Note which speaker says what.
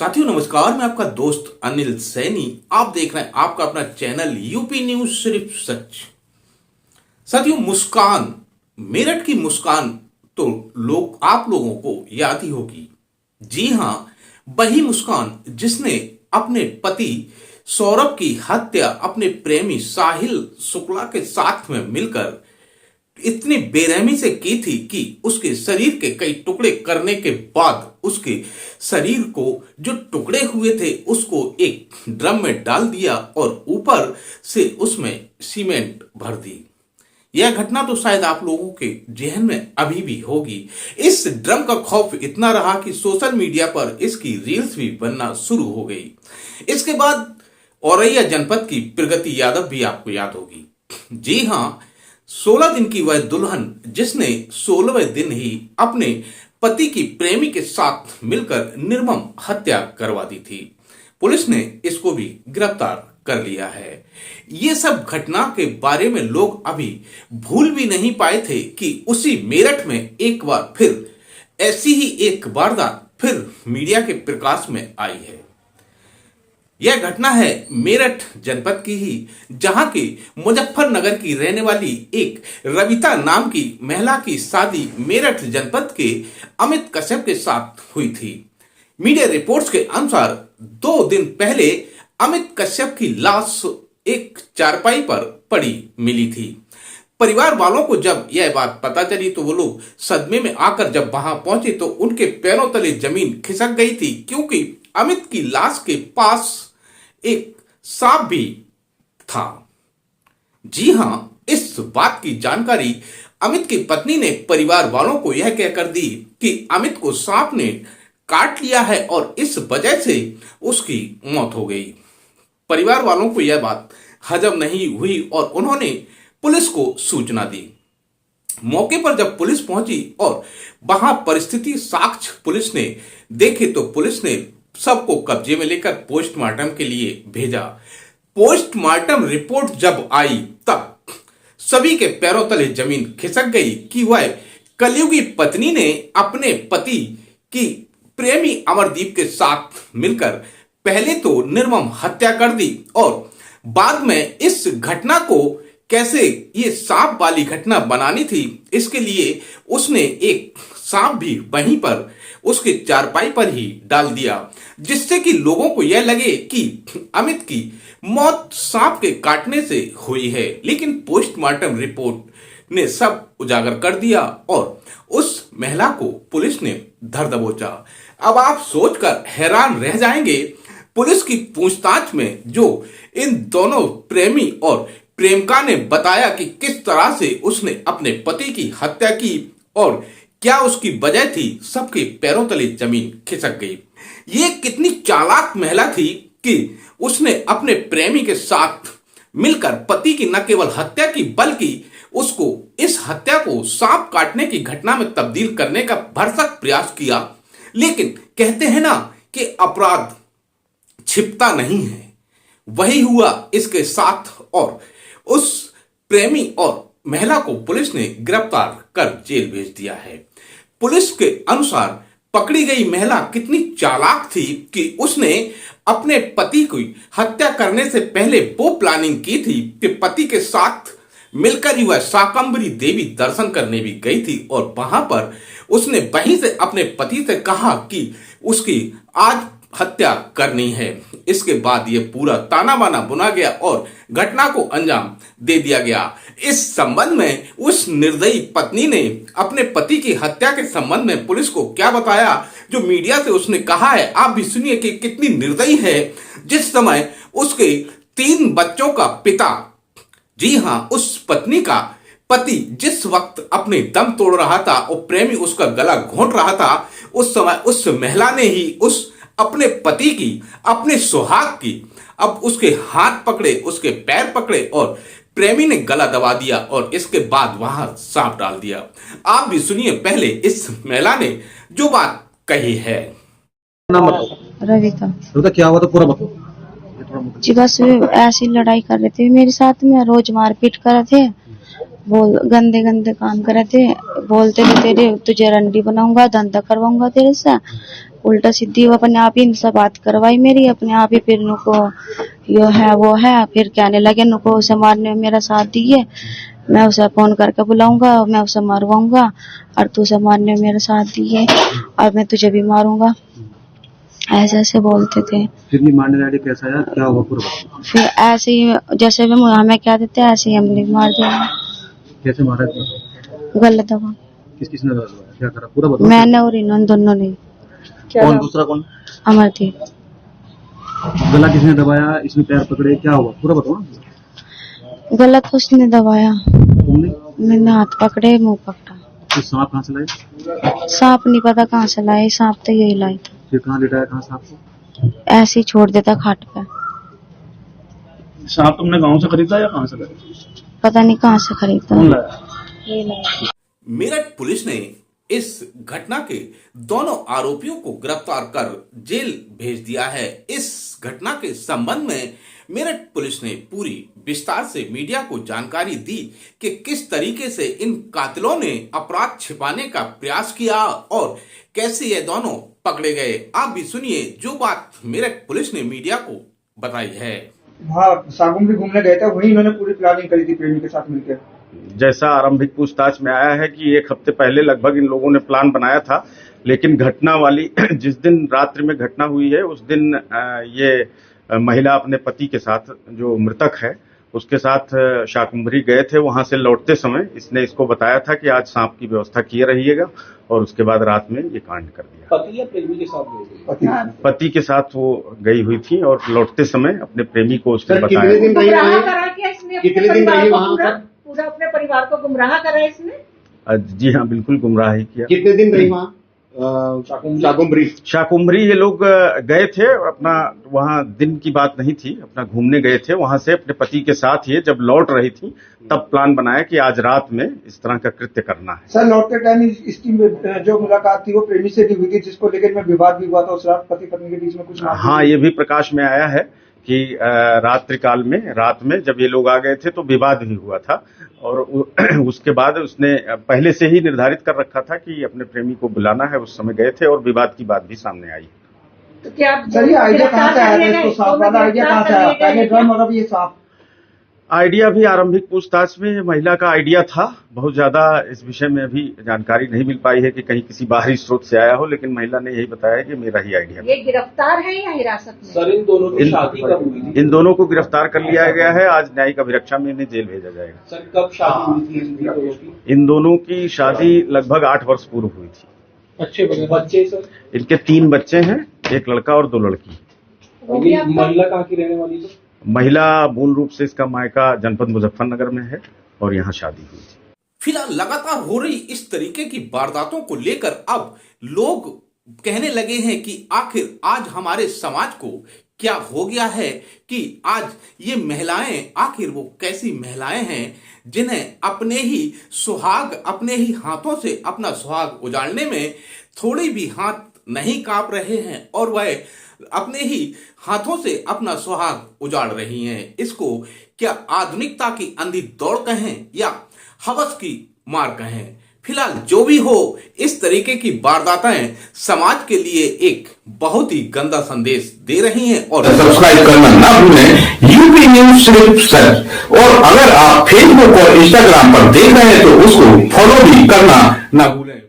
Speaker 1: साथियों नमस्कार, मैं आपका दोस्त अनिल सैनी। आप देख रहे हैं आपका अपना चैनल यूपी न्यूज सिर्फ सच। साथियों, मुस्कान, मेरठ की मुस्कान तो आप लोगों को याद ही होगी। जी हां, वही मुस्कान जिसने अपने पति सौरभ की हत्या अपने प्रेमी साहिल शुक्ला के साथ में मिलकर इतनी बेरहमी से की थी कि उसके शरीर के कई टुकड़े करने के बाद उसके शरीर को जो टुकड़े हुए थे उसको एक ड्रम में डाल दिया और ऊपर से उसमें सीमेंट भर दी। यह घटना तो शायद आप लोगों के जहन में अभी भी होगी। इस ड्रम का खौफ इतना रहा कि सोशल मीडिया पर इसकी रील्स भी बनना शुरू हो गई। इसके बाद औरैया जनपद की प्रगति यादव भी आपको याद होगी। जी हां, 16 दिन की वह दुल्हन जिसने 16वें दिन ही अपने पति की प्रेमी के साथ मिलकर निर्मम हत्या करवा दी थी। पुलिस ने इसको भी गिरफ्तार कर लिया है। ये सब घटना के बारे में लोग अभी भूल भी नहीं पाए थे कि उसी मेरठ में एक बार फिर ऐसी ही एक वारदात फिर मीडिया के प्रकाश में आई है। यह घटना है मेरठ जनपद की ही, जहां की मुजफ्फरनगर की रहने वाली एक रविता नाम की महिला की शादी मेरठ जनपद के अमित कश्यप के साथ हुई थी। मीडिया रिपोर्ट्स के अनुसार 2 दिन पहले अमित कश्यप की लाश एक चारपाई पर पड़ी मिली थी। परिवार वालों को जब यह बात पता चली तो वो लोग सदमे में आकर जब वहां पहुंचे तो उनके पैरों तले जमीन खिसक गई थी, क्योंकि अमित की लाश के पास एक सांप भी था। जी हां, इस बात की जानकारी अमित की पत्नी ने परिवार वालों को यह कहकर दी कि अमित को सांप ने काट लिया है और इस वजह से उसकी मौत हो गई। परिवार वालों को यह बात हजम नहीं हुई और उन्होंने पुलिस को सूचना दी। मौके पर जब पुलिस पहुंची और वहां परिस्थिति साक्ष्य पुलिस ने देखे तो पुलिस ने सबको कब्जे में लेकर पोस्टमार्टम के लिए भेजा। पोस्टमार्टम रिपोर्ट जब आई तब सभी के पैरों तले जमीन खिसक गई कि वह कलयुगी पत्नी ने अपने पति की प्रेमी अमरदीप के साथ मिलकर पहले तो निर्मम हत्या कर दी और बाद में इस घटना को कैसे ये सांप वाली घटना बनानी थी, इसके लिए उसने एक सांप भी वहीं पर उसके चारपाई पर ही डाल दिया, जिससे कि लोगों को यह लगे कि अमित की मौत सांप के काटने से हुई है। लेकिन पोस्टमार्टम रिपोर्ट ने सब उजागर कर दिया और उस महिला को पुलिस ने धर दबोचा। अब आप सोचकर हैरान रह जाएंगे, पुलिस की पूछताछ में जो इन दोनों प्रेमी और प्रेमिका ने बताया कि किस तरह से उसने अपने पति की हत्या की और क्या उसकी वजह थी, सबके पैरों तले जमीन खिसक गई। ये कितनी चालाक महिला थी कि उसने अपने प्रेमी के साथ मिलकर पति की न केवल हत्या की बल्कि उसको इस हत्या को सांप काटने की घटना में तब्दील करने का भरसक प्रयास किया। लेकिन कहते हैं ना कि अपराध छिपता नहीं है, वही हुआ इसके साथ और उस प्रेमी और महिला को पुलिस ने गिरफ्तार कर जेल भेज दिया है। पुलिस के अनुसार पकड़ी गई महिला कितनी चालाक थी कि उसने अपने पति की हत्या करने से पहले वो प्लानिंग की थी कि पति के साथ मिलकर ही वह शाकंभरी देवी दर्शन करने भी गई थी और वहां पर उसने वहीं से अपने पति से कहा कि उसकी आज हत्या करनी है। इसके बाद यह पूरा ताना बाना बुना गया और घटना को अंजाम दे दिया गया। इस संबंध में उस निर्दयी पत्नी ने अपने पति की हत्या के संबंध में पुलिस को क्या बताया, जो मीडिया से उसने कहा है, आप भी सुनिए कि कितनी निर्दयी है। जिस समय उसके 3 बच्चों का पिता, जी हां, उस पत्नी का पति जिस वक्त अपने दम तोड़ रहा था और प्रेमी उसका गला घोंट रहा था, उस समय उस महिला ने ही उस अपने पति की, अपने सुहाग की, अब उसके हाथ पकड़े, उसके पैर पकड़े और प्रेमी ने गला दबा दिया और इसके बाद वहां सांप डाल दिया। आप भी सुनिए पहले इस महिला ने जो बात कही है।
Speaker 2: नाम बताओ।
Speaker 3: रविता।
Speaker 2: रविता, क्या हुआ था पूरा बताओ।
Speaker 3: जी बस ऐसी लड़ाई कर रहे थे मेरे साथ में, रोज मारपीट कर रहे थे। बोल गंदे गंदे काम करे थे, बोलते थे तेरे तुझे रंडी बनाऊंगा, धंधा करवाऊंगा तेरे से। उल्टा सीधी वो अपने आप ही इनसे बात करवाई मेरी, अपने आप ही फिर नुको यो है वो है, फिर कहने लगे नुको उसे मारने में मेरा साथ दिए, मैं उसे फोन करके बुलाऊंगा, मैं उसे मारवाऊंगा, और तू उसे मारने में मेरा साथ दिए, और मैं तुझे भी मारूंगा, ऐसे ऐसे बोलते थे।
Speaker 2: फिर नहीं मारने वाले कैसा आया, क्या हुआ पूरा बताओ।
Speaker 3: फिर ऐसे ही जैसे भी हमें क्या देते ऐसे ही हम भी मार देंगे।
Speaker 2: कैसे मारा था?
Speaker 3: गलत दबा
Speaker 2: किस किसने दबाया, क्या करा पूरा बताओ।
Speaker 3: मैंने और इन्होंने दोनों ने।
Speaker 2: कौन दूसरा कौन?
Speaker 3: अमरदीप।
Speaker 2: गला किसने दबाया, इसमें पैर पकड़े, क्या हुआ पूरा बताओ ना।
Speaker 3: गलत उसने दबाया,
Speaker 2: तुमने?
Speaker 3: मैंने हाथ पकड़े, मुंह पकड़ा।
Speaker 2: फिर सांप कहाँ से लाए?
Speaker 3: सांप नहीं पता कहाँ से लाए, सांप तो यही लाए थे।
Speaker 2: फिर कहाँ लिटाया, कहाँ सांप को?
Speaker 3: ऐसे ही छोड़ देता खाट पे।
Speaker 2: सांप तुमने गाँव से खरीदा या कहाँ से लाया?
Speaker 3: पता नहीं कहाँ से खरीदा।
Speaker 2: कौन लाया?
Speaker 3: ये लाया।
Speaker 1: मेरठ पुलिस ने इस घटना के दोनों आरोपियों को गिरफ्तार कर जेल भेज दिया है। इस घटना के संबंध में मेरठ पुलिस ने पूरी विस्तार से मीडिया को जानकारी दी कि किस तरीके से इन कातिलों ने अपराध छिपाने का प्रयास किया और कैसे ये दोनों पकड़े गए। आप भी सुनिए जो बात मेरठ पुलिस ने मीडिया को बताई है।
Speaker 4: वहाँ सागुन भी घूमने गए थे, वहीं इन्होंने पूरी प्लानिंग करी थी प्रेमी के साथ मिलकर।
Speaker 5: जैसा आरंभिक पूछताछ में आया है कि 1 हफ्ते पहले लगभग इन लोगों ने प्लान बनाया था, लेकिन घटना वाली जिस दिन रात्रि में घटना हुई है उस दिन ये महिला अपने पति के साथ, जो मृतक है उसके साथ शाकुंभरी गए थे। वहां से लौटते समय इसने इसको बताया था कि आज सांप की व्यवस्था किए रहिएगा, और उसके बाद रात में ये कांड कर दिया।
Speaker 4: पति या प्रेमी के साथ गए?
Speaker 5: पति के साथ वो गई हुई थी और लौटते समय अपने प्रेमी को उसने
Speaker 4: सर,
Speaker 5: बताया।
Speaker 4: कितने दिन रही
Speaker 6: गुमराह
Speaker 4: वहाँ?
Speaker 6: करा के इसने
Speaker 4: कितने
Speaker 6: अपने
Speaker 4: दिन
Speaker 6: परिवार
Speaker 4: रही
Speaker 6: को
Speaker 4: वहाँ पर?
Speaker 6: पूरा अपने परिवार को गुमराह करा इसने।
Speaker 5: जी हाँ, बिल्कुल गुमराह ही किया।
Speaker 4: कितने दिन रही वहाँ शाकुंभरी?
Speaker 5: शाकुंभरी ये लोग गए थे, अपना वहाँ दिन की बात नहीं थी, अपना घूमने गए थे। वहां से अपने पति के साथ ये जब लौट रही थी तब प्लान बनाया कि आज रात में इस तरह का कृत्य करना है।
Speaker 4: सर, लौटते टाइम इसकी जो मुलाकात थी वो प्रेमी से भी हुई थी, जिसको लेकर में विवाद भी हुआ था उस रात पति पत्नी के बीच में कुछ।
Speaker 5: हाँ, ये भी प्रकाश में आया है कि रात में जब ये लोग आ गए थे तो विवाद भी हुआ था, और उसके बाद उसने पहले से ही निर्धारित कर रखा था कि अपने प्रेमी को बुलाना है। उस समय गए थे और विवाद की बात भी सामने आई।
Speaker 6: तो क्या आप
Speaker 4: सर, ये आइडिया कहाँ से आया था, इसको सांप वाला आइडिया कहाँ से आया? पहले ड्रम और अब ये सांप।
Speaker 5: आइडिया भी आरंभिक पूछताछ में महिला का आइडिया था। बहुत ज्यादा इस विषय में अभी जानकारी नहीं मिल पाई है कि कहीं किसी बाहरी स्रोत से आया हो, लेकिन महिला ने यही बताया कि मेरा ही आइडिया।
Speaker 6: ये गिरफ्तार है या हिरासत में?
Speaker 4: सर, इन दोनों की शादी कब हुई थी?
Speaker 5: इन दोनों को गिरफ्तार कर लिया गया है। आज न्यायिक अभिरक्षा में इन्हें जेल भेजा जाएगा।
Speaker 4: सर, कब शादी हुई थी इन दोनों की?
Speaker 5: इन दोनों की शादी लगभग 8 वर्ष पूर्व हुई थी।
Speaker 4: अच्छे बच्चे सर?
Speaker 5: इनके 3 बच्चे हैं, 1 लड़का और 2 लड़की।
Speaker 4: महिला कहाँ की रहने वाली थी?
Speaker 5: महिला मूल रूप से इसका मायका जनपद मुजफ्फरनगर में है और यहाँ शादी हुई थी।
Speaker 1: फिलहाल लगातार हो रही इस तरीके की वारदातों को लेकर अब लोग कहने लगे हैं कि आखिर आज हमारे समाज को क्या हो गया है कि आज ये महिलाएं, आखिर वो कैसी महिलाएं हैं जिन्हें अपने ही हाथों से अपना सुहाग उजाड़ने में थोड़ी भी हाथ नहीं कांप रहे हैं और वह अपने ही हाथों से अपना सुहाग उजाड़ रही हैं। इसको क्या आधुनिकता की अंधी दौड़ कहें या हवस की मार कहें? फिलहाल जो भी हो, इस तरीके की वारदातें समाज के लिए एक बहुत ही गंदा संदेश दे रही हैं। और सब्सक्राइब करना ना भूलें यूपी न्यूज सिर्फ सच। और अगर आप फेसबुक और इंस्टाग्राम पर देख रहे हैं तो उसको फॉलो भी करना ना भूलें।